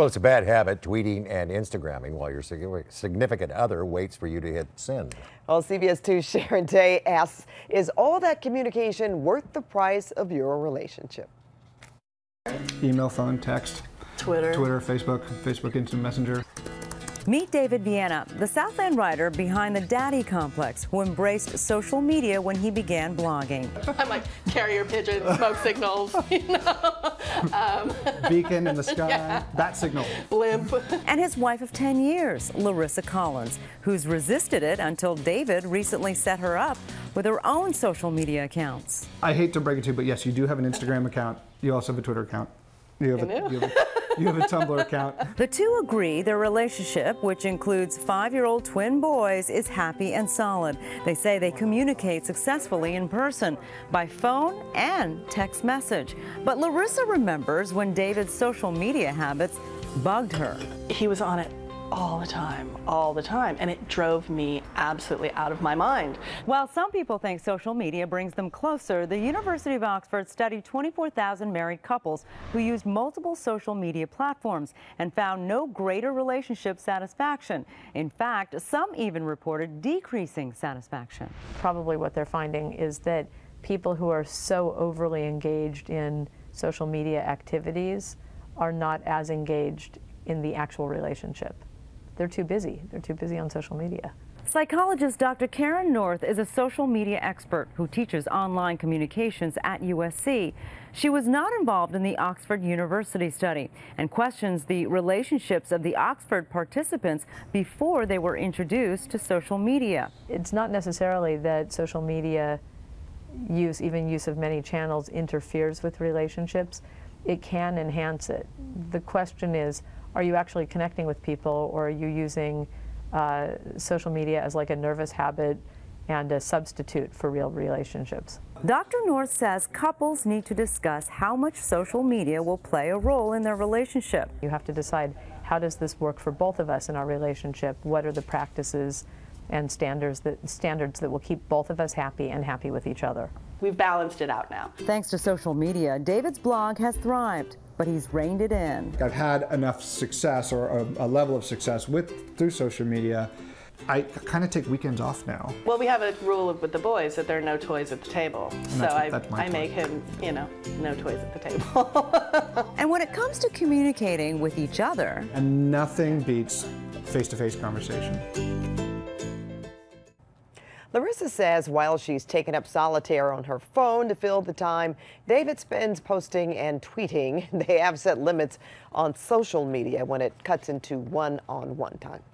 Well, it's a bad habit, tweeting and Instagramming while your significant other waits for you to hit send. Well, CBS 2's Sharon Day asks, is all that communication worth the price of your relationship? Email, phone, text, Twitter, Facebook Instant Messenger. Meet David Viena, the Southland writer behind the Daddy Complex, who embraced social media when he began blogging. I'm like carrier pigeon, smoke signals, you know. Beacon in the sky, bat signal. Blimp. And his wife of 10 years, Larissa Collins, who's resisted it until David recently set her up with her own social media accounts. I hate to break it to you, but yes, you do have an Instagram account. You also have a Twitter account. You have a Tumblr account. The two agree their relationship, which includes 5-year-old twin boys, is happy and solid. They say they communicate successfully in person, by phone and text message. But Larissa remembers when David's social media habits bugged her. He was on it all the time, and it drove me absolutely out of my mind. While some people think social media brings them closer, the University of Oxford studied 24,000 married couples who used multiple social media platforms and found no greater relationship satisfaction. In fact, some even reported decreasing satisfaction. Probably what they're finding is that people who are so overly engaged in social media activities are not as engaged in the actual relationship. They're too busy. They're too busy on social media. Psychologist Dr. Karen North is a social media expert who teaches online communications at USC. She was not involved in the Oxford University study and questions the relationships of the Oxford participants before they were introduced to social media. It's not necessarily that social media use, even use of many channels, interferes with relationships. It can enhance it. The question is, are you actually connecting with people, or are you using social media as like a nervous habit and a substitute for real relationships? Dr. North says couples need to discuss how much social media will play a role in their relationship. You have to decide, how does this work for both of us in our relationship? What are the practices and standards that will keep both of us happy and happy with each other? We've balanced it out now. Thanks to social media, David's blog has thrived, but he's reined it in. I've had enough success, or a level of success through social media. I kind of take weekends off now. Well, we have a rule with the boys that there are no toys at the table. So I make him, you know, no toys at the table. And when it comes to communicating with each other, and nothing beats face-to-face conversation. Larissa says while she's taken up solitaire on her phone to fill the time David spends posting and tweeting, they have set limits on social media when it cuts into one-on-one time.